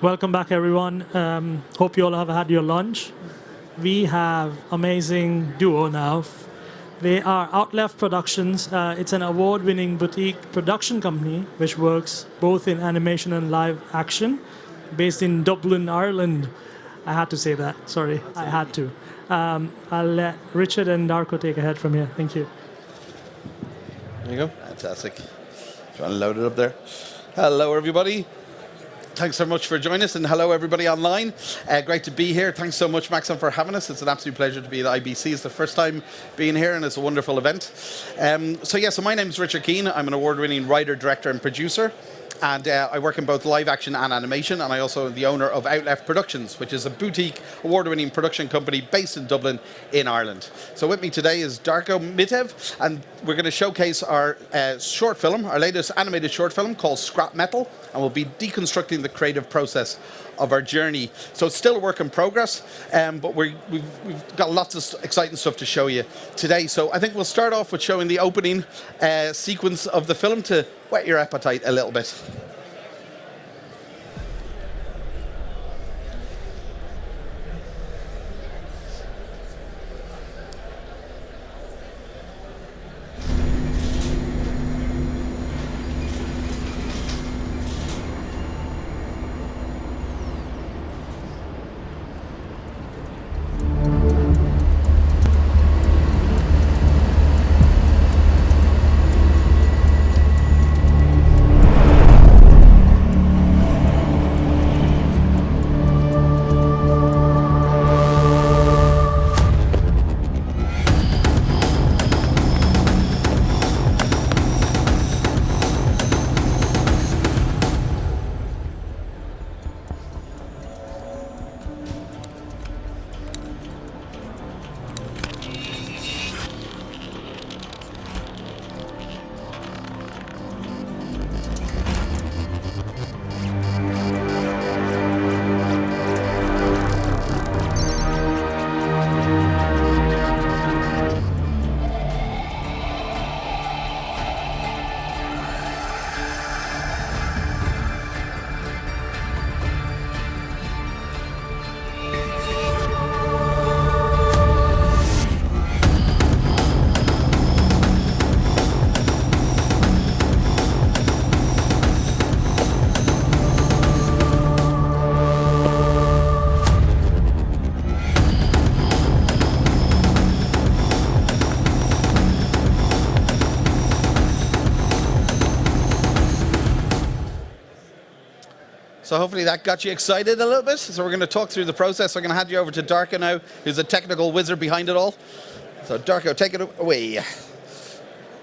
Welcome back, everyone. Hope you all have had your lunch. We have amazing duo now. They are Outleft Productions. It's an award-winning boutique production company which works both in animation and live action, based in Dublin, Ireland. I had to say that. Sorry, I had to. I'll let Richard and Darko take ahead from here. Thank you. There you go. Fantastic. Trying to load it up there. Hello, everybody. Thanks so much for joining us, and hello, everybody online. Great to be here. Thanks so much, Maxon, for having us. It's an absolute pleasure to be at IBC. It's the first time being here, and it's a wonderful event. So my name is Richard Keane. I'm an award-winning writer, director, and producer. And I work in both live action and animation, and I also am the owner of Outleft Productions, which is a boutique, award-winning production company based in Dublin, in Ireland. So with me today is Darko Mitev, and we're going to showcase our short film, our latest animated short film called Scrap Metal, and we'll be deconstructing the creative process of our journey. So it's still a work in progress, but we've got lots of exciting stuff to show you today. So I think we'll start off with showing the opening sequence of the film to whet your appetite a little bit. So hopefully that got you excited a little bit. So we're going to talk through the process. I'm going to hand you over to Darko now, who's a technical wizard behind it all. So Darko, take it away.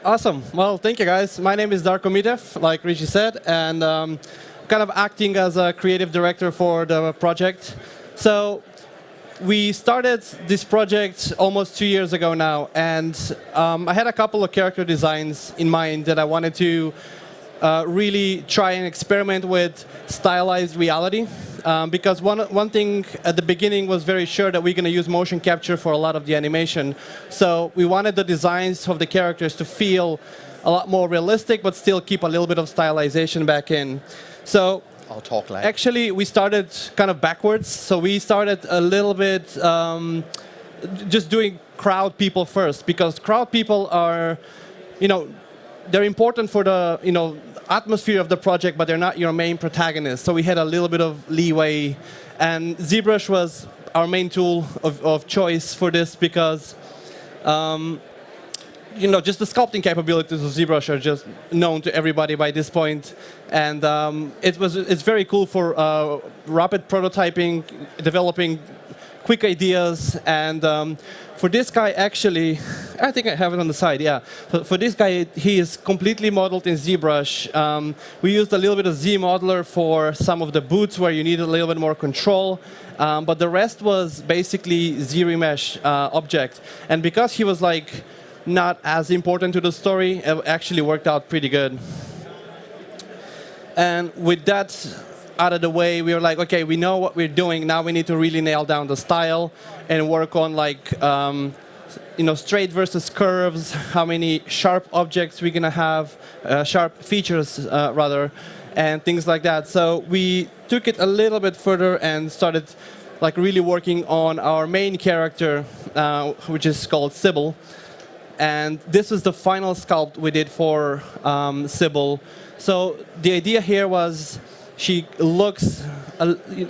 Awesome. Well, thank you, guys. My name is Darko Mitev, like Richie said, and kind of acting as a creative director for the project. So we started this project almost 2 years ago now, and I had a couple of character designs in mind that I wanted to really try and experiment with stylized reality, because one thing at the beginning was very sure that we're going to use motion capture for a lot of the animation. So we wanted the designs of the characters to feel a lot more realistic, but still keep a little bit of stylization back in. So I'll talk loud. Actually, we started kind of backwards. So we started a little bit just doing crowd people first, because crowd people are, they're important for the, atmosphere of the project, but they're not your main protagonist. So we had a little bit of leeway, and ZBrush was our main tool of choice for this, because just the sculpting capabilities of ZBrush are just known to everybody by this point, and it's very cool for rapid prototyping, developing quick ideas, and for this guy, actually, I think I have it on the side, yeah. For this guy, he is completely modeled in ZBrush. We used a little bit of Z-modeler for some of the boots where you need a little bit more control, but the rest was basically Z-remesh object. And because he was not as important to the story, it actually worked out pretty good. And with that out of the way, we were like, okay, we know what we're doing. Now we need to really nail down the style and work on straight versus curves, how many sharp objects we're going to have, sharp features rather. and things like that. So we took it a little bit further and started like really working on our main character, which is called Sybil. And this is the final sculpt we did for Sybil. So the idea here was she looks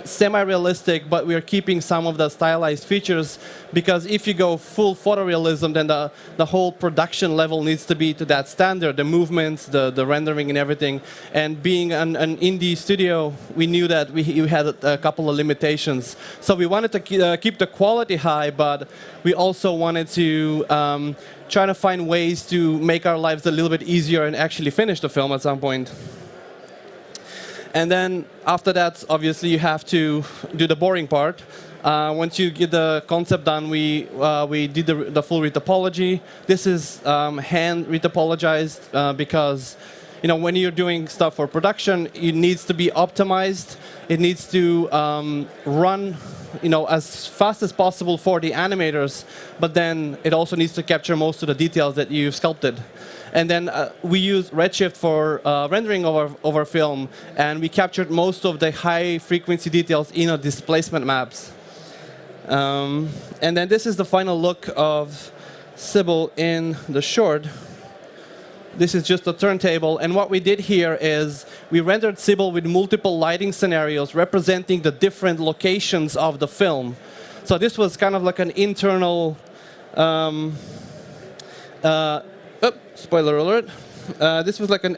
semi-realistic, but we're keeping some of the stylized features, because if you go full photorealism, then the whole production level needs to be to that standard, the movements, the rendering and everything. And being an indie studio, we knew that we had a couple of limitations. So we wanted to keep the quality high, but we also wanted to try to find ways to make our lives a little bit easier and actually finish the film at some point. And then after that, obviously, you have to do the boring part. Once you get the concept done, we did the full retopology. This is hand retopologized because, you know, when you're doing stuff for production, it needs to be optimized. It needs to run, you know, as fast as possible for the animators, but then it also needs to capture most of the details that you've sculpted. And then we use Redshift for rendering of our film, and we captured most of the high-frequency details in our displacement maps. And then this is the final look of Sybil in the short. This is just a turntable, and what we did here is we rendered Sybil with multiple lighting scenarios representing the different locations of the film. So this was kind of like an internal spoiler alert. This was like an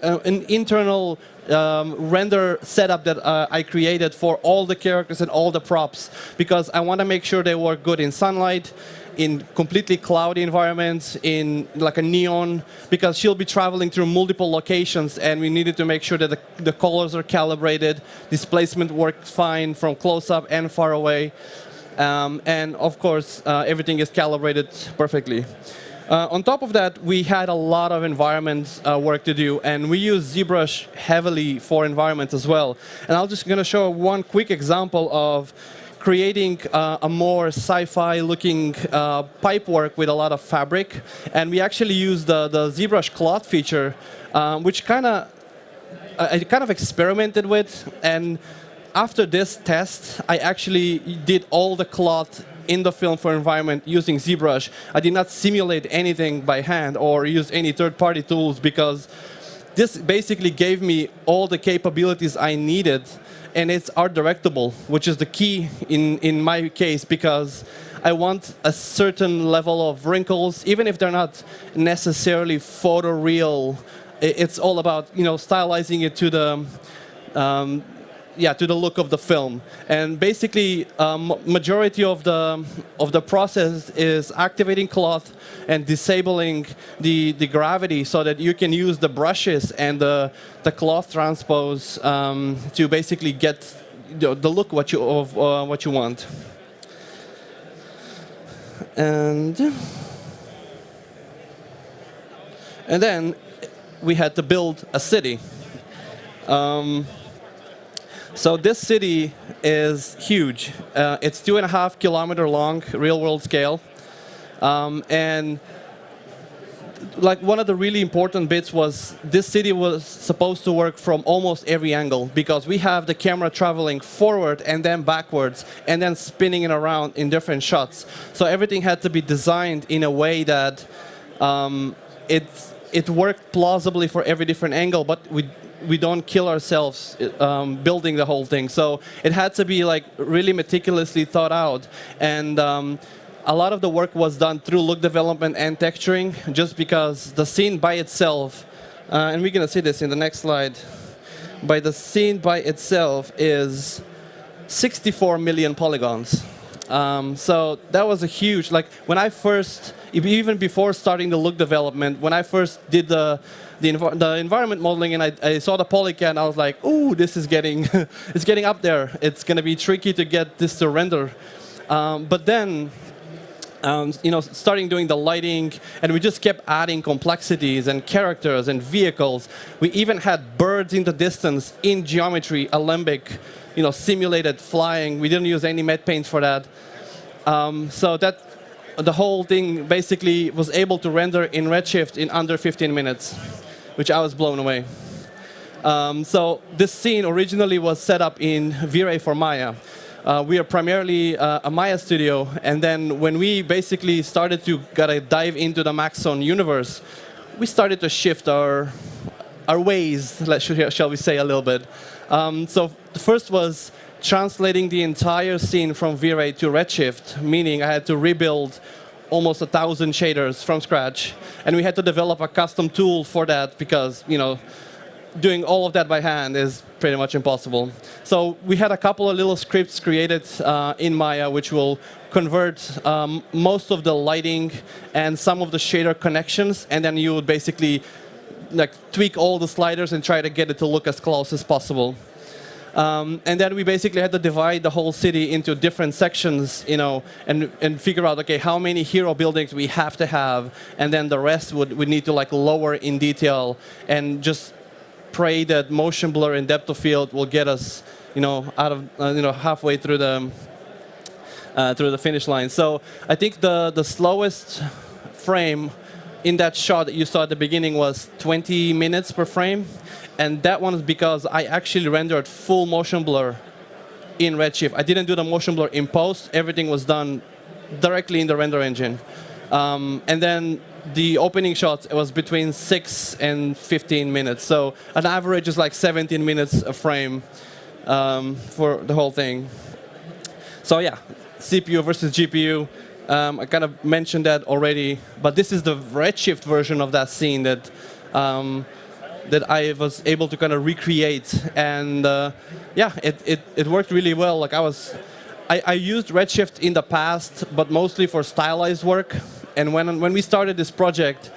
internal render setup that I created for all the characters and all the props, because I want to make sure they work good in sunlight, in completely cloudy environments, in like a neon, because she'll be traveling through multiple locations, and we needed to make sure that the colors are calibrated, displacement works fine from close-up and far away, and of course, everything is calibrated perfectly. On top of that, we had a lot of environment work to do, and we use ZBrush heavily for environment as well. And I'm just going to show one quick example of creating a more sci-fi looking pipe work with a lot of fabric. And we actually use the ZBrush cloth feature, which I kind of experimented with. And after this test, I actually did all the cloth in the film for environment using ZBrush. I did not simulate anything by hand or use any third-party tools, because this basically gave me all the capabilities I needed, and it's art directable, which is the key in my case, because I want a certain level of wrinkles, even if they're not necessarily photoreal. It's all about, you know, stylizing it to the to the look of the film. And basically, majority of the process is activating cloth and disabling the gravity, so that you can use the brushes and the cloth transpose to basically get the look what you want. And then we had to build a city. So this city is huge. It's 2.5 kilometer long, real world scale. And like one of the really important bits was this city was supposed to work from almost every angle, because we have the camera traveling forward and then backwards and then spinning it around in different shots. So everything had to be designed in a way that it worked plausibly for every different angle, but we don't kill ourselves building the whole thing. So it had to be like really meticulously thought out. And a lot of the work was done through look development and texturing, just because the scene by itself, and we're going to see this in the next slide, the scene by itself is 64 million polygons. So that was a huge, like when I first, even before starting the look development, when I first did the environment modeling and I saw the polycad, I was like, ooh, this is getting, it's getting up there. It's going to be tricky to get this to render. But then, you know, starting doing the lighting, and we just kept adding complexities and characters and vehicles. We even had birds in the distance in geometry, alembic, you know, simulated flying. We didn't use any matte paints for that. So that the whole thing basically was able to render in Redshift in under 15 minutes, which I was blown away. So this scene originally was set up in V-Ray for Maya. We are primarily a Maya studio, and then when we basically started to dive into the Maxon universe, we started to shift our ways, shall we say, a little bit. So the first was translating the entire scene from V-Ray to Redshift, meaning I had to rebuild almost 1,000 shaders from scratch, and we had to develop a custom tool for that because, doing all of that by hand is pretty much impossible. So we had a couple of little scripts created in Maya which will convert most of the lighting and some of the shader connections, and then you would basically tweak all the sliders and try to get it to look as close as possible. And then we basically had to divide the whole city into different sections, and figure out, okay, how many hero buildings we have to have, and then the rest would need to lower in detail and just pray that motion blur and depth of field will get us, out of, halfway through the finish line. So I think the slowest frame in that shot that you saw at the beginning was 20 minutes per frame. And that one is because I actually rendered full motion blur in Redshift. I didn't do the motion blur in post. Everything was done directly in the render engine. And then the opening shots, it was between 6 and 15 minutes. So an average is 17 minutes a frame for the whole thing. So yeah, CPU versus GPU. I kind of mentioned that already, but this is the Redshift version of that scene that I was able to kind of recreate, and yeah, it worked really well. I used Redshift in the past, but mostly for stylized work. And when we started this project,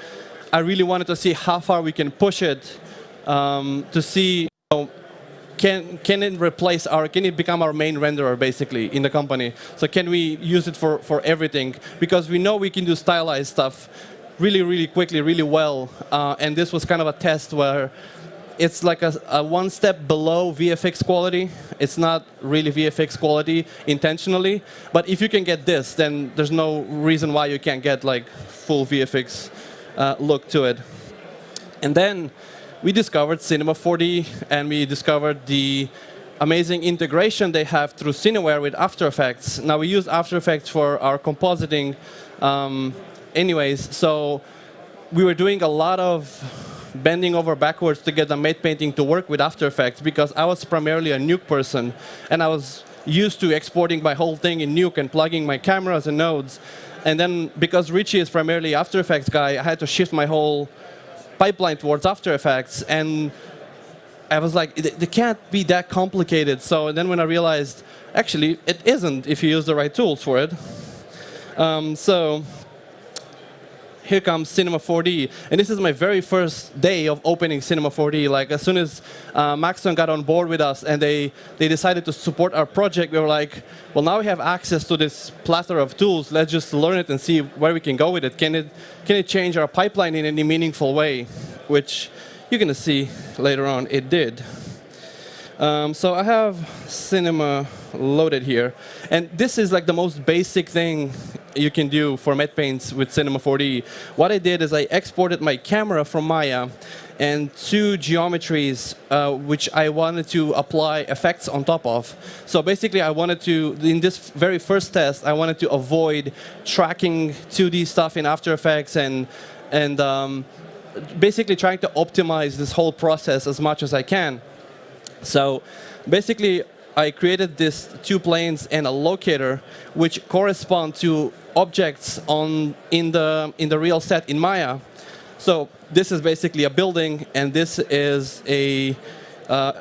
I really wanted to see how far we can push it to see, can it become our main renderer basically in the company? So can we use it for everything? Because we know we can do stylized stuff really, really quickly, really well. And this was kind of a test where it's like a one step below VFX quality. It's not really VFX quality intentionally, but if you can get this, then there's no reason why you can't get full VFX look to it. And then we discovered Cinema 4D, and we discovered the amazing integration they have through Cineware with After Effects. Now we use After Effects for our compositing anyways, so we were doing a lot of bending over backwards to get the matte painting to work with After Effects because I was primarily a Nuke person, and I was used to exporting my whole thing in Nuke and plugging my cameras and nodes. And then because Richie is primarily After Effects guy, I had to shift my whole pipeline towards After Effects, and I was like, they can't be that complicated. So then when I realized, actually, it isn't if you use the right tools for it. So here comes Cinema 4D. And this is my very first day of opening Cinema 4D. As soon as Maxon got on board with us and they decided to support our project, we were like, well, now we have access to this plethora of tools. Let's just learn it and see where we can go with it. Can it change our pipeline in any meaningful way? Which you're going to see later on it did. So I have Cinema loaded here. And this is the most basic thing you can do for matte paints with Cinema 4D. What I did is I exported my camera from Maya and two geometries which I wanted to apply effects on top of. So basically I wanted to, in this very first test, I wanted to avoid tracking 2D stuff in After Effects and basically trying to optimize this whole process as much as I can. So basically I created these two planes and a locator which correspond to objects in the real set in Maya. So this is basically a building, and this is a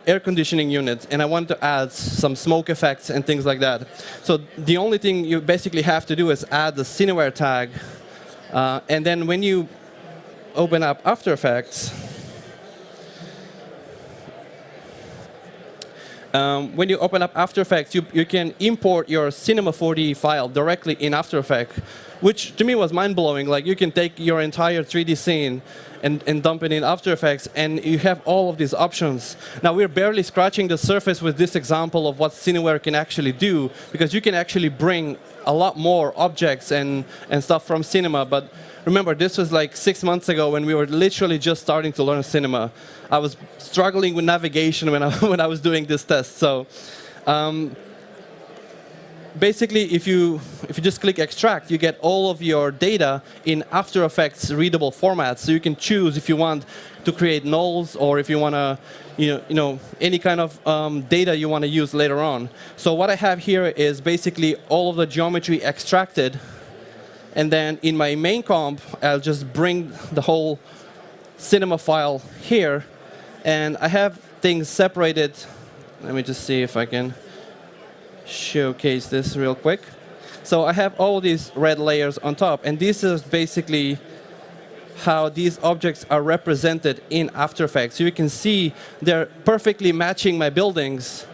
air conditioning unit, and I want to add some smoke effects and things like that. So the only thing you basically have to do is add the Cineware tag, and then when you open up After Effects, you can import your Cinema 4D file directly in After Effects, which to me was mind-blowing. You can take your entire 3D scene and dump it in After Effects, and you have all of these options. Now, we're barely scratching the surface with this example of what Cineware can actually do, because you can actually bring a lot more objects and stuff from Cinema, but remember, this was like 6 months ago when we were literally just starting to learn cinema. I was struggling with navigation when when I was doing this test. So basically, if you just click extract, you get all of your data in After Effects readable format. So you can choose if you want to create nulls or if you want to, any kind of data you want to use later on. So what I have here is basically all of the geometry extracted. And then in my main comp, I'll just bring the whole cinema file here. And I have things separated. Let me just see if I can showcase this real quick. So I have all these red layers on top. And this is basically how these objects are represented in After Effects. So you can see they're perfectly matching my buildings,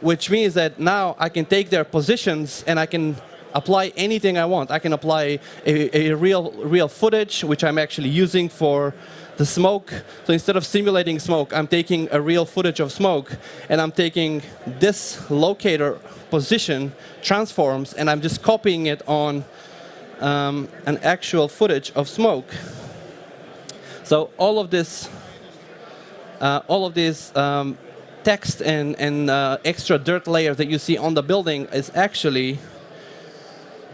which means that now I can take their positions and I can apply anything I want. I can apply a real footage, which I'm actually using for the smoke. So instead of simulating smoke, I'm taking a real footage of smoke, and I'm taking this locator position, transforms, and I'm just copying it on an actual footage of smoke. So all of this text and extra dirt layers that you see on the building is actually,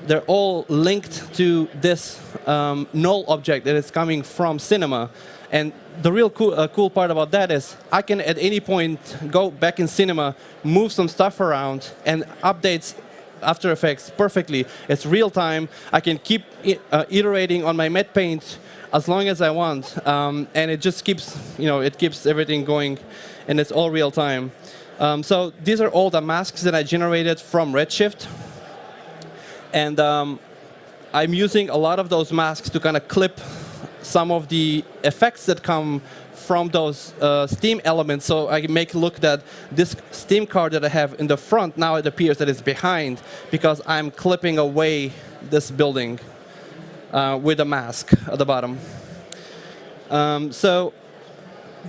they're all linked to this null object that is coming from cinema. And the real cool part about that is I can at any point go back in cinema, move some stuff around, and updates After Effects perfectly. It's real time. I can keep iterating on my matte paint as long as I want, and it just keeps, it keeps everything going, and it's all real time. So these are all the masks that I generated from Redshift. And I'm using a lot of those masks to kind of clip some of the effects that come from those steam elements. So I can make it look that this steam card that I have in the front, now it appears that it's behind because I'm clipping away this building with a mask at the bottom. So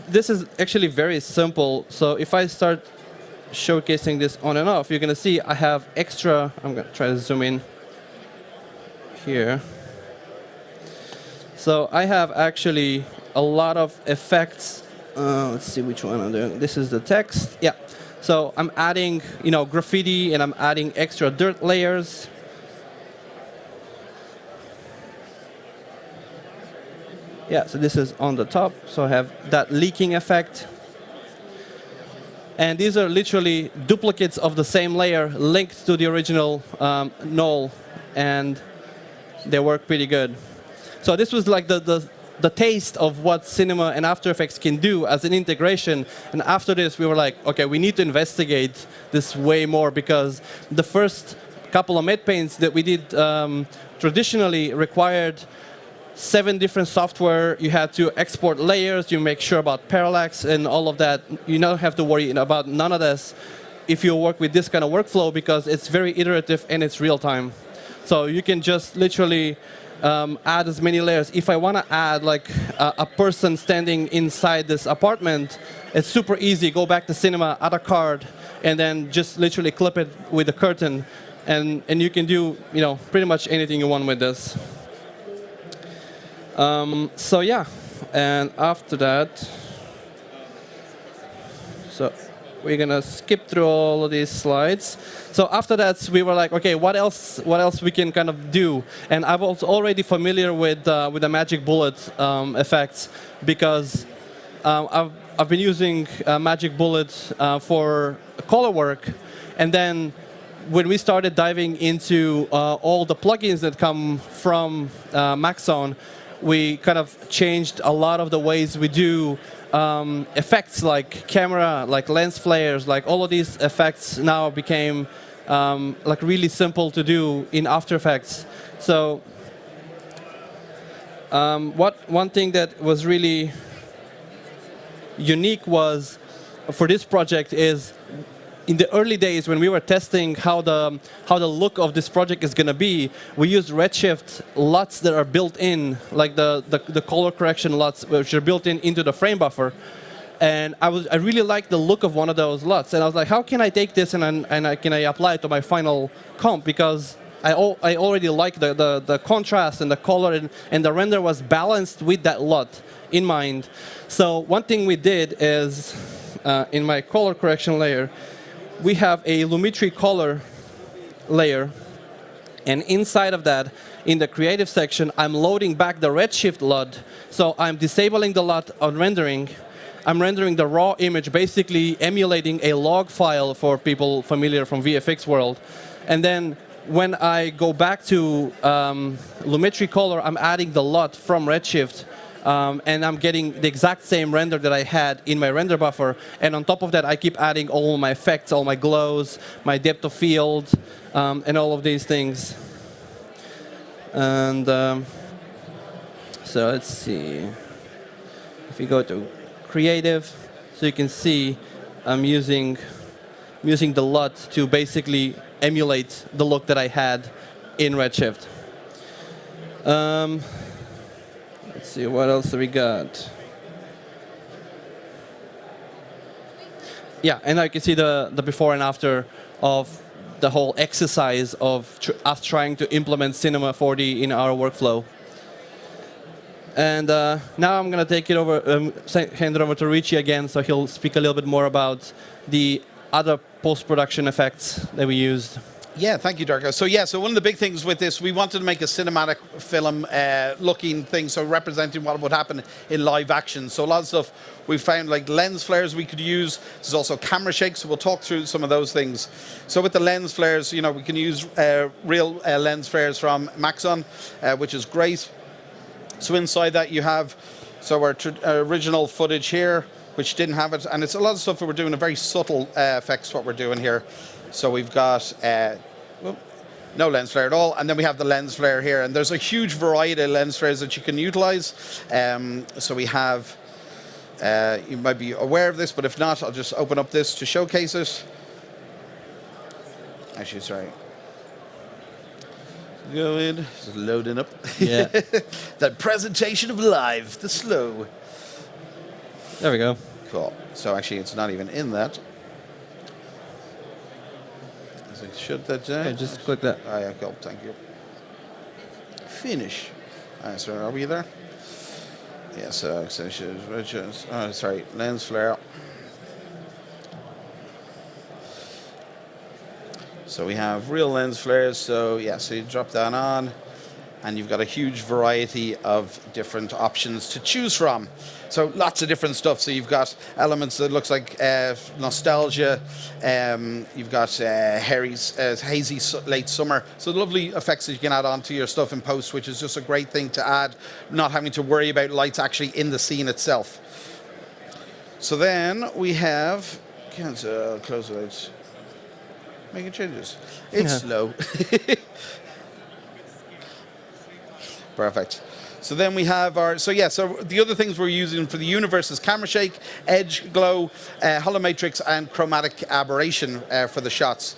this is actually very simple. So if I start showcasing this on and off, you're going to see I have extra. I'm going to try to zoom in here. So I have actually a lot of effects. Let's see which one I'm doing. This is the text. Yeah. So I'm adding, graffiti, and I'm adding extra dirt layers. Yeah, so this is on the top. So I have that leaking effect. And these are literally duplicates of the same layer linked to the original null, and they work pretty good. So this was like the taste of what cinema and After Effects can do as an integration. And after this, we were like, okay, we need to investigate this way more, because the first couple of matte paints that we did traditionally required 7 different software. You had to export layers, you make sure about parallax and all of that. You don't have to worry about none of this if you work with this kind of workflow, because it's very iterative and it's real time. So you can just literally add as many layers. If I want to add like a person standing inside this apartment, it's super easy. Go back to cinema, add a card, and then just literally clip it with a curtain, and you can do pretty much anything you want with this. So yeah, and after that, so we're gonna skip through all of these slides. So after that, we were like, okay, what else we can kind of do? And I was already familiar with the magic bullet effects, because I've been using magic bullet for color work, and then when we started diving into all the plugins that come from Maxon, we kind of changed a lot of the ways we do effects, like camera, like lens flares, like all of these effects now became like really simple to do in After Effects. So one thing that was really unique was for this project is, in the early days when we were testing how the look of this project is going to be, we used Redshift LUTs that are built in, like the color correction LUTs, which are built into the frame buffer. And I really liked the look of one of those LUTs, and I was like, how can I take this and can I apply it to my final comp? Because I already like the contrast and the color, and the render was balanced with that LUT in mind. So one thing we did is, in my color correction layer, we have a Lumetri color layer. And inside of that, in the creative section, I'm loading back the redshift LUT. So I'm disabling the LUT on rendering. I'm rendering the raw image, basically emulating a log file for people familiar from VFX world. And then when I go back to Lumetri color, I'm adding the LUT from redshift. And I'm getting the exact same render that I had in my render buffer. And on top of that, I keep adding all my effects, all my glows, my depth of field, and all of these things. And so let's see. If you go to creative, so you can see I'm using the LUT to basically emulate the look that I had in Redshift. Let's see, what else do we got? Yeah, and now you can see the before and after of the whole exercise of us trying to implement Cinema 4D in our workflow. And now I'm going to take it over, hand it over to Richie again, so he'll speak a little bit more about the other post-production effects that we used. Yeah, thank you, Darko. So one of the big things with this, we wanted to make a cinematic film looking thing, so representing what would happen in live action. So a lot of stuff we found, like lens flares we could use. There's also camera shakes, so we'll talk through some of those things. So with the lens flares, we can use real lens flares from Maxon, which is great. So inside that you have our original footage here, which didn't have it, and it's a lot of stuff that we're doing, a very subtle effects what we're doing here. So we've got no lens flare at all, and then we have the lens flare here, and there's a huge variety of lens flares that you can utilize. So we have, you might be aware of this, but if not, I'll just open up this to showcase it. Actually, sorry. Go in, just loading up. Yeah. That presentation of live, the slow. There we go. Cool. So actually, it's not even in that. Shut that down. Yeah, just click that. Oh, yeah, cool. Thank you. Finish. So are we there? Yeah, so sorry, lens flare. So we have real lens flares. So yeah, so you drop that on, and you've got a huge variety of different options to choose from. So lots of different stuff. So you've got elements that looks like nostalgia. You've got hazy late summer. So lovely effects that you can add on to your stuff in post, which is just a great thing to add, not having to worry about lights actually in the scene itself. So then we have, close the lights. Making changes. It's slow. Perfect. So then we have so the other things we're using for the universe is camera shake, edge glow, hollow matrix, and chromatic aberration for the shots.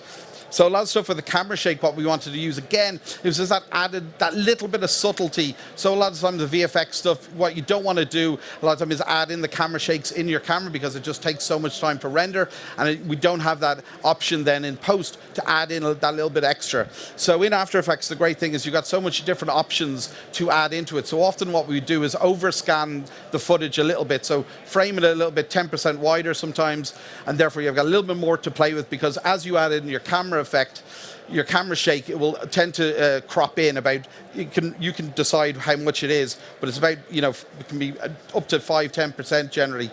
So a lot of stuff with the camera shake, what we wanted to use again, is just that little bit of subtlety. So a lot of times the VFX stuff, what you don't want to do a lot of times is add in the camera shakes in your camera, because it just takes so much time to render, and we don't have that option then in post to add in that little bit extra. So in After Effects, the great thing is you've got so much different options to add into it. So often what we do is overscan the footage a little bit, so frame it a little bit 10% wider sometimes, and therefore you've got a little bit more to play with, because as you add in your camera effect, your camera shake, it will tend to crop in about, you can decide how much it is, but it's about, it can be up to 5-10% generally.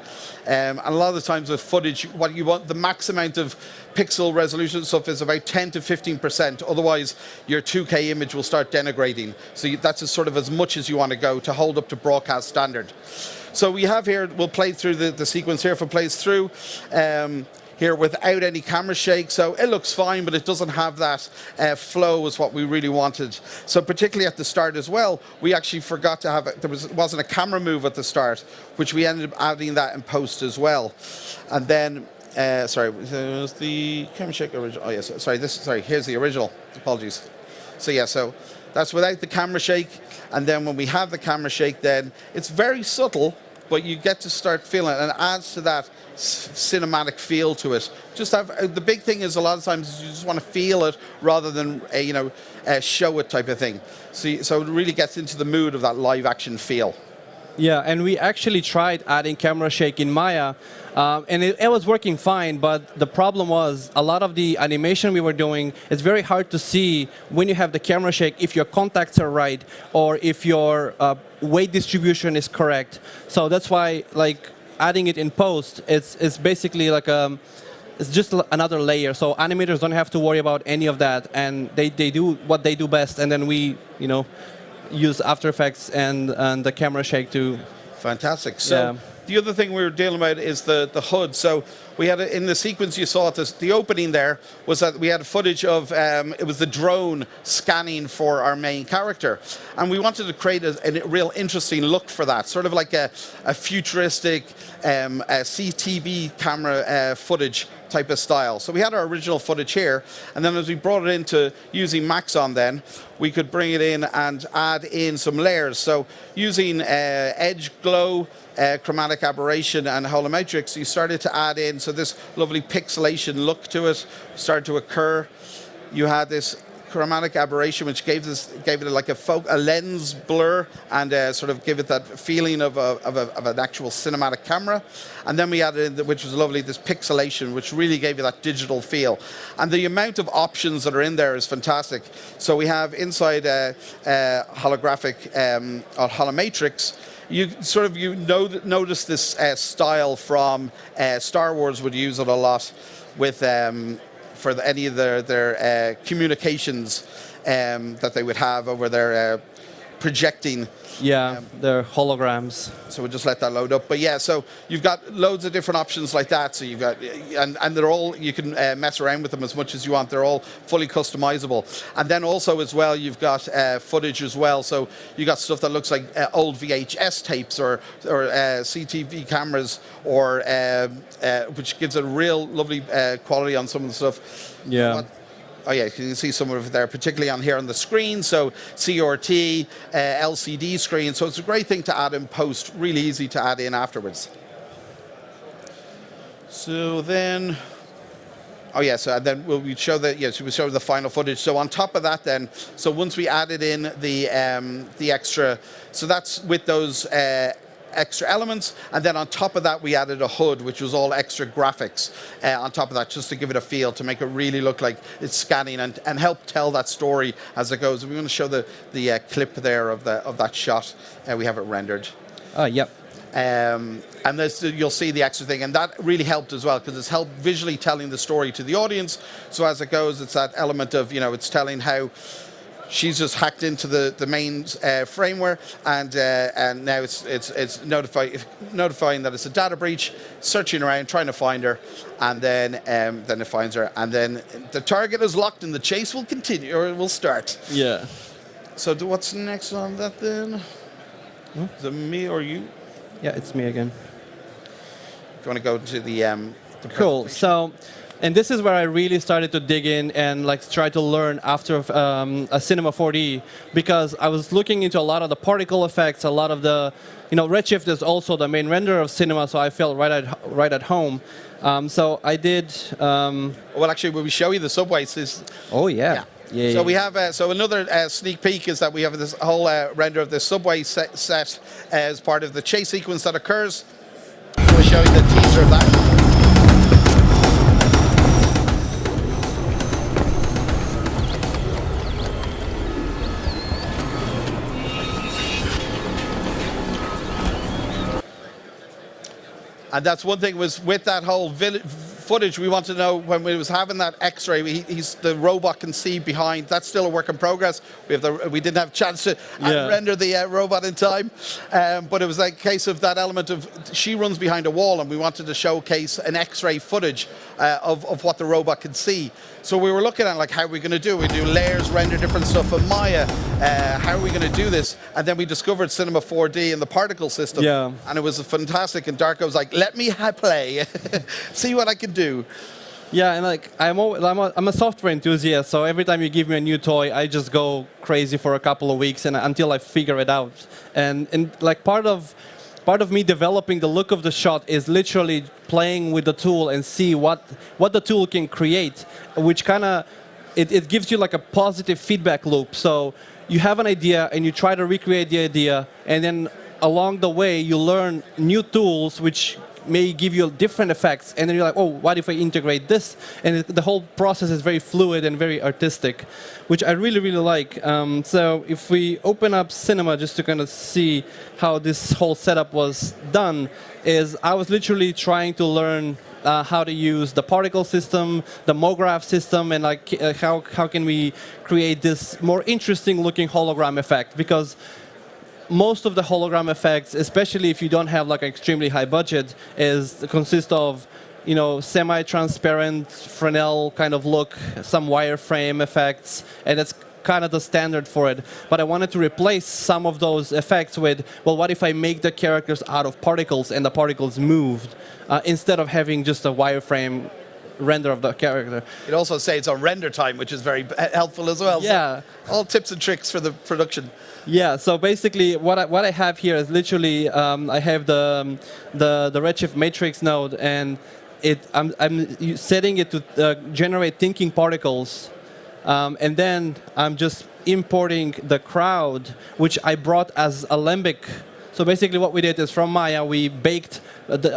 And a lot of the times with footage, what you want, the max amount of pixel resolution stuff is about 10 to 15%. Otherwise, your 2K image will start denigrating. So that's sort of as much as you want to go to hold up to broadcast standard. So we have here, we'll play through the sequence here. If it plays through, here without any camera shake, so it looks fine, but it doesn't have that flow is what we really wanted. So particularly at the start as well, we actually forgot to have wasn't a camera move at the start, which we ended up adding that in post as well. And then sorry, was the camera shake original? Oh yes, here's the original. Apologies. So yeah, so that's without the camera shake, and then when we have the camera shake, then it's very subtle, but you get to start feeling it, and it adds to that cinematic feel to it. Just have the big thing is a lot of times you just want to feel it rather than show it type of thing. So it really gets into the mood of that live action feel. Yeah, and we actually tried adding camera shake in Maya, and it was working fine, but the problem was a lot of the animation we were doing, it's very hard to see when you have the camera shake if your contacts are right or if your weight distribution is correct. So that's why adding it in post, it's basically it's just another layer. So animators don't have to worry about any of that, and they do what they do best, and then we, use After Effects and the camera shake to... Fantastic. So the other thing we were dealing with is the HUD. So we had in the sequence you saw the opening there was that we had footage of it was the drone scanning for our main character, and we wanted to create a real interesting look for that, sort of like a futuristic CTV camera footage type of style. So we had our original footage here, and then as we brought it into using Maxon, then we could bring it in and add in some layers. So using edge glow, chromatic aberration, and holometrics, you started to add in this lovely pixelation look to it started to occur. You had this chromatic aberration, which gave it like a lens blur and sort of give it that feeling of an actual cinematic camera. And then we added in, which was lovely, this pixelation, which really gave you that digital feel. And the amount of options that are in there is fantastic. So we have inside holographic or holomatrix. You notice this style from Star Wars would use it a lot with for any of their communications that they would have over their projecting. Yeah, their holograms. So we'll just let that load up. But yeah, so you've got loads of different options like that. So you've got, and they're all, you can mess around with them as much as you want. They're all fully customizable. And then also as well, you've got footage as well. So you got stuff that looks like old VHS tapes or CTV cameras, or which gives a real lovely quality on some of the stuff. Yeah. Oh yeah, you can see some of it there, particularly on here on the screen. So CRT, LCD screen. So it's a great thing to add in post, really easy to add in afterwards. So then, oh yeah, so then we show the final footage. So on top of that then, so once we added in the extra, so that's with those extra elements, and then on top of that we added a HUD, which was all extra graphics on top of that, just to give it a feel, to make it really look like it's scanning and help tell that story as it goes. We're going to show the clip there of that shot. We have it rendered. Yep. And you'll see the extra thing, and that really helped as well, because it's helped visually telling the story to the audience. So as it goes, it's that element of, it's telling how she's just hacked into the main framework, and now it's notifying that it's a data breach, searching around, trying to find her, and then it finds her, and then the target is locked, and the chase will continue, or it will start. Yeah. So what's next on that then? Is it me or you? Yeah, it's me again. Do you want to go to the cool. So. And this is where I really started to dig in and try to learn after a Cinema 4D, because I was looking into a lot of the particle effects, a lot of the, Redshift is also the main renderer of Cinema, so I felt right at home. So I did. Well, actually, will we show you the subways? Oh yeah. Yeah. So we have another sneak peek is that we have this whole render of the subway set as part of the chase sequence that occurs. We'll show you the teaser of that. And that's one thing was with that whole footage, we want to know when we was having that X-ray, the robot can see behind. That's still a work in progress. We didn't have a chance to render the robot in time, but it was like a case of that element of she runs behind a wall, and we wanted to showcase an X-ray footage of what the robot could see. So we were looking at how are we going to do it? We do layers, render different stuff in Maya. How are we going to do this? And then we discovered Cinema 4D and the particle system. Yeah. And it was fantastic. And Darko was like, let me play, see what I can do. Yeah, and I'm a software enthusiast, so every time you give me a new toy, I just go crazy for a couple of weeks until I figure it out. And part of part of me developing the look of the shot is literally playing with the tool and see what the tool can create, which kind of it gives you like a positive feedback loop. So you have an idea and you try to recreate the idea, and then along the way you learn new tools which may give you different effects, and then you're like, oh, what if I integrate this? And the whole process is very fluid and very artistic, which I really, really like. So if we open up Cinema just to kind of see how this whole setup was done, is I was literally trying to learn how to use the particle system, the MoGraph system, and like how can we create this more interesting looking hologram effect, because most of the hologram effects, especially if you don't have like an extremely high budget, consist of, you know, semi-transparent Fresnel kind of look, some wireframe effects, and that's kind of the standard for it. But I wanted to replace some of those effects with, well, what if I make the characters out of particles and the particles moved, instead of having just a wireframe render of the character. It also saves on render time, which is very helpful as well. Yeah. So all tips and tricks for the production. Yeah, so basically what I have here is literally I have the Redshift matrix node, and I'm setting it to generate thinking particles, and then I'm just importing the crowd, which I brought as Alembic. So basically what we did is from Maya we baked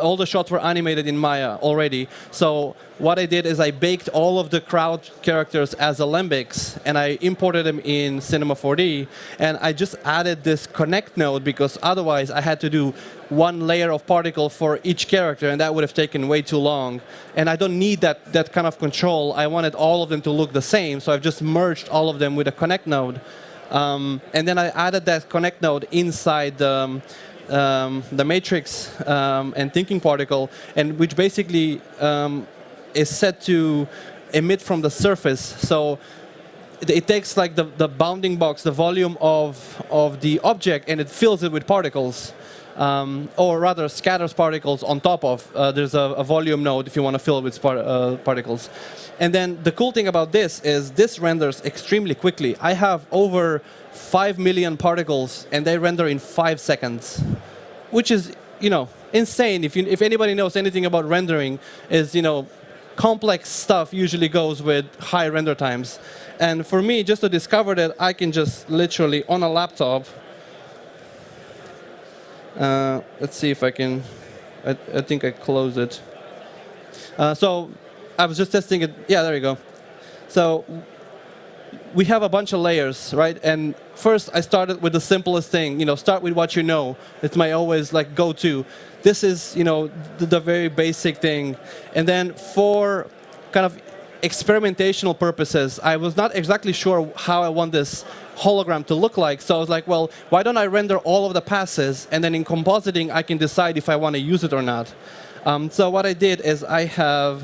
all the shots were animated in Maya already. So what I did is I baked all of the crowd characters as alembics, and I imported them in Cinema 4D, and I just added this connect node because otherwise I had to do one layer of particle for each character, and that would have taken way too long. And I don't need that kind of control. I wanted all of them to look the same, so I've just merged all of them with a connect node. And then I added that connect node inside the matrix and thinking particle, and which basically is set to emit from the surface. So it takes like the bounding box, the volume of the object, and it fills it with particles. Or rather scatters particles on top of. There's a volume node if you want to fill it with particles. And then the cool thing about this is this renders extremely quickly. I have over 5 million particles, and they render in 5 seconds, which is, you know, insane. If anybody knows anything about rendering, is, you know, complex stuff usually goes with high render times. And for me, just to discover that I can just literally on a laptop. Let's see if I can. I think I closed it. So I was just testing it. Yeah, there you go. So we have a bunch of layers, right? And first I started with the simplest thing. You know, start with what you know. It's my always like go-to. This is, you know, the very basic thing. And then for kind of experimentational purposes, I was not exactly sure how I want this hologram to look like. So I was like, well, why don't I render all of the passes, and then in compositing I can decide if I want to use it or not. So what I did is I have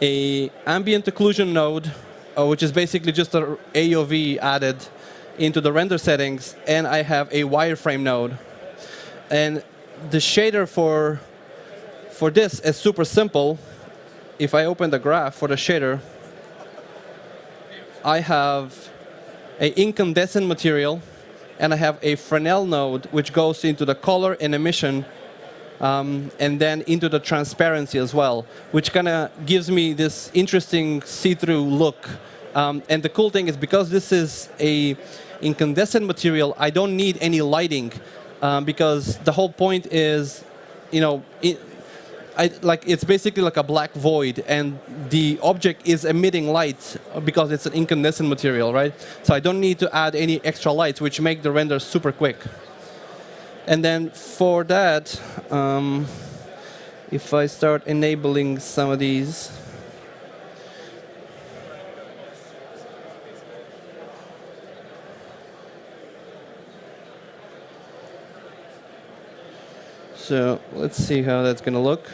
a ambient occlusion node, which is basically just an AOV added into the render settings, and I have a wireframe node. And the shader for this is super simple. If I open the graph for the shader, I have an incandescent material, and I have a Fresnel node, which goes into the color and emission, and then into the transparency as well, which kind of gives me this interesting see-through look. And the cool thing is, because this is a incandescent material, I don't need any lighting, because the whole point is, you know, it's basically like a black void, and the object is emitting light because it's an incandescent material, right? So I don't need to add any extra lights, which make the render super quick. And then for that, if I start enabling some of these, so let's see how that's going to look.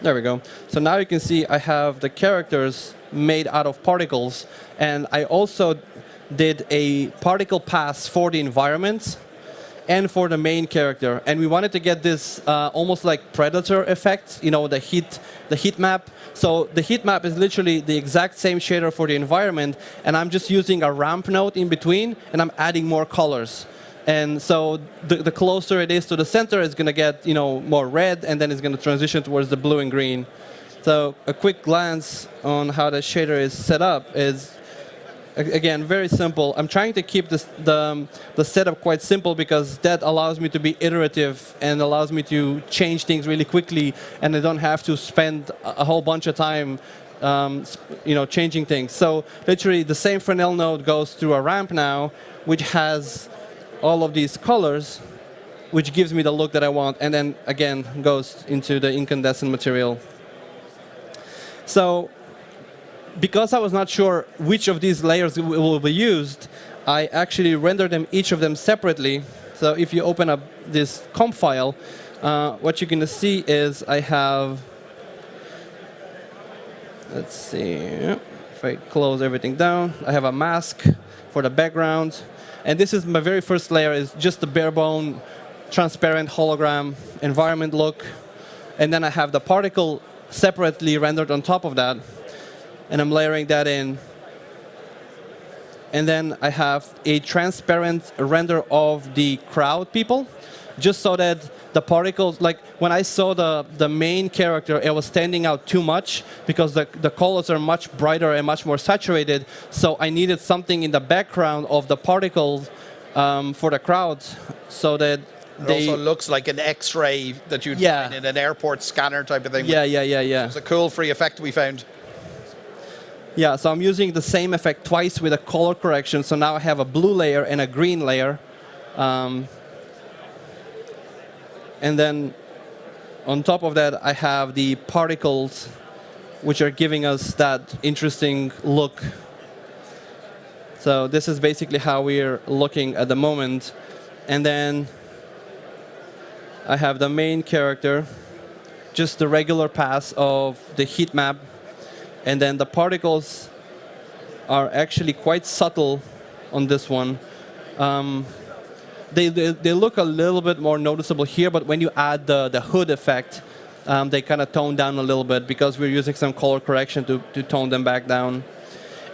There we go. So now you can see I have the characters made out of particles, and I also did a particle pass for the environments. and for the main character. And we wanted to get this almost like Predator effect, the heat map. So the heat map is literally the exact same shader for the environment, and I'm just using a ramp node in between, and I'm adding more colors. And so the closer it is to the center, it's going to get more red, and then it's going to transition towards the blue and green. So a quick glance on how the shader is set up is, again, very simple. I'm trying to keep the setup quite simple because that allows me to be iterative and allows me to change things really quickly, and I don't have to spend a whole bunch of time changing things. So literally the same Fresnel node goes through a ramp now, which has all of these colors, which gives me the look that I want, and then again goes into the incandescent material. So because I was not sure which of these layers will be used, I actually rendered each of them separately. So if you open up this comp file, what you're going to see is I have, let's see, if I close everything down, I have a mask for the background. And this is my very first layer, is just the bare bone, transparent hologram environment look. And then I have the particle separately rendered on top of that. And I'm layering that in. And then I have a transparent render of the crowd people, just so that the particles, like when I saw the main character, it was standing out too much because the colors are much brighter and much more saturated. So I needed something in the background of the particles for the crowd so that it also looks like an X-ray that you'd find in an airport scanner type of thing. Yeah. It's a cool free effect we found. Yeah, so I'm using the same effect twice with a color correction. So now I have a blue layer and a green layer. And then on top of that, I have the particles, which are giving us that interesting look. So this is basically how we're looking at the moment. And then I have the main character, just the regular pass of the heat map. And then the particles are actually quite subtle on this one. They look a little bit more noticeable here, but when you add the hood effect, they kind of tone down a little bit because we're using some color correction to tone them back down.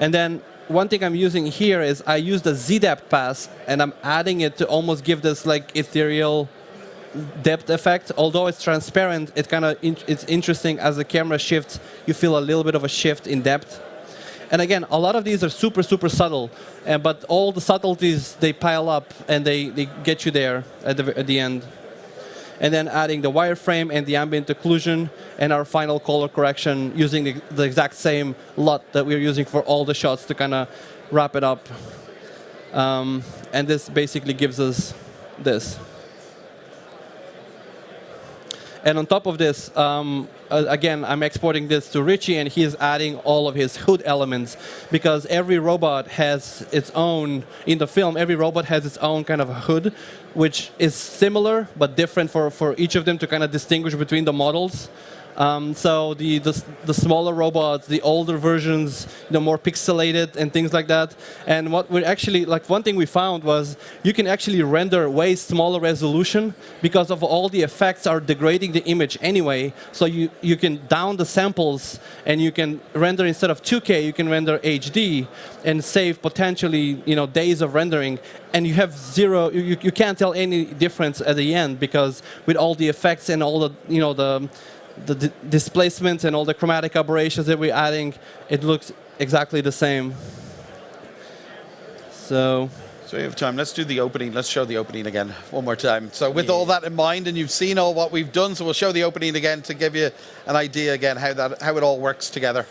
And then one thing I'm using here is I use the Z-depth pass, and I'm adding it to almost give this like ethereal depth effect. Although it's transparent, it it's interesting as the camera shifts. You feel a little bit of a shift in depth. And again, a lot of these are super subtle, but all the subtleties, they pile up and they get you there at the end. And then adding the wireframe and the ambient occlusion and our final color correction using the exact same LUT that we're using for all the shots to kind of wrap it up. And this basically gives us this. And on top of this, again, I'm exporting this to Richie, and he's adding all of his hood elements, because every robot has its own, in the film, every robot has its own kind of a hood, which is similar but different for each of them to kind of distinguish between the models. So the smaller robots, the older versions, more pixelated and things like that. And what we're actually, like one thing we found was you can actually render way smaller resolution because of all the effects are degrading the image anyway. So you can down the samples and you can render instead of 2K, you can render HD and save potentially days of rendering. And you have zero, you can't tell any difference at the end because with all the effects and all the the displacements and all the chromatic aberrations that we're adding, it looks exactly the same. So we have time. Let's do the opening. Let's show the opening again one more time. So with all that in mind, and you've seen all what we've done, so we'll show the opening again to give you an idea again how it all works together.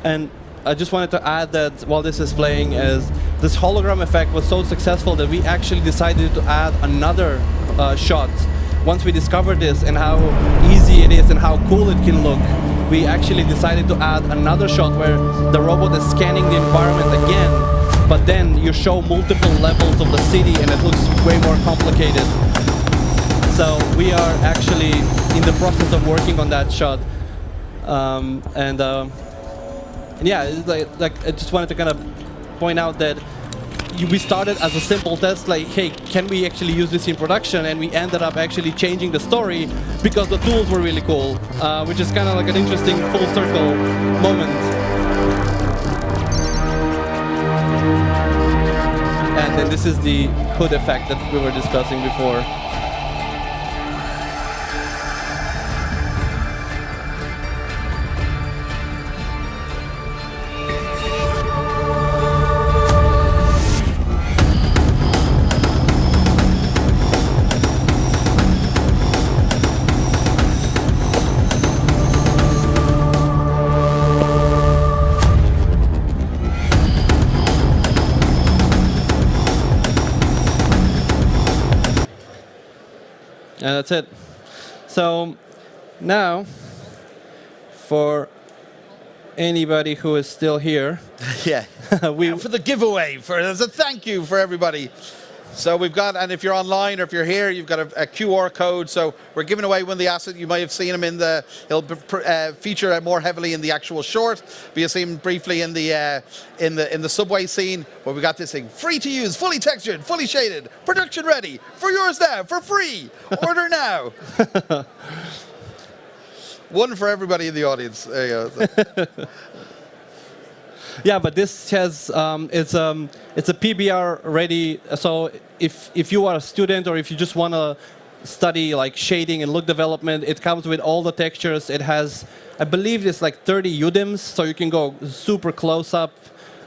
And I just wanted to add that while this is playing, is this hologram effect was so successful that we actually decided to add another shot once we discovered this and how easy it is and how cool it can look. we actually decided to add another shot where the robot is scanning the environment again, but then you show multiple levels of the city and it looks way more complicated. So we are actually in the process of working on that shot. And yeah, it's like I just wanted to kind of point out that we started as a simple test, like, hey, can we actually use this in production? And we ended up actually changing the story because the tools were really cool, which is kind of like an interesting full circle moment. And then this is the hood effect that we were discussing before. And that's it. So now, for anybody who is still here, Yeah. For the giveaway, as a thank you for everybody. So we've got, and if you're online or if you're here, you've got a QR code. So we're giving away one of the assets. You might have seen him in the. He'll feature more heavily in the actual short, but you'll see him briefly in the subway scene. But we got this thing, free to use, fully textured, fully shaded, production ready, for yours now, for free. Order now. One for everybody in the audience. There you go. Yeah, but this has it's a PBR ready. So if you are a student or if you just want to study like shading and look development, it comes with all the textures. It has, I believe, it's like 30 UDIMs, so you can go super close up.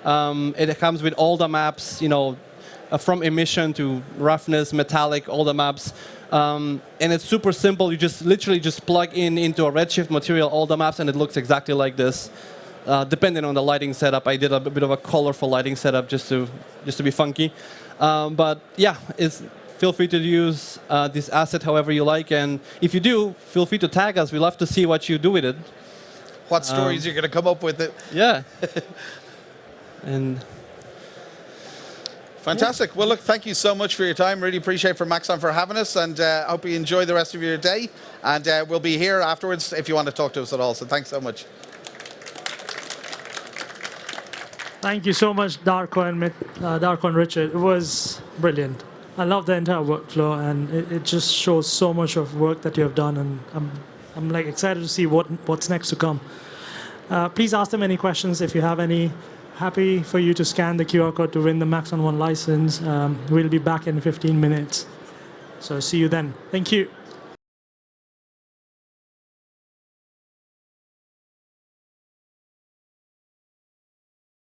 It comes with all the maps, you know, from emission to roughness, metallic, all the maps. And it's super simple. You just literally just plug into a Redshift material all the maps, and it looks exactly like this. Depending on the lighting setup, I did a bit of a colorful lighting setup just to be funky. But yeah, feel free to use this asset however you like, and if you do, feel free to tag us. We'd love to see what you do with it. What stories you're going to come up with it? Yeah. And fantastic. Yeah. Well, look, thank you so much for your time. Really appreciate for Maxon for having us, and I hope you enjoy the rest of your day. And we'll be here afterwards if you want to talk to us at all. So thanks so much. Thank you so much, Darko and Richard. It was brilliant. I love the entire workflow, and it just shows so much of work that you have done, and I'm like excited to see what's next to come. Please ask them any questions if you have any. Happy for you to scan the QR code to win the Maxon 1 license. We'll be back in 15 minutes. So see you then. Thank you.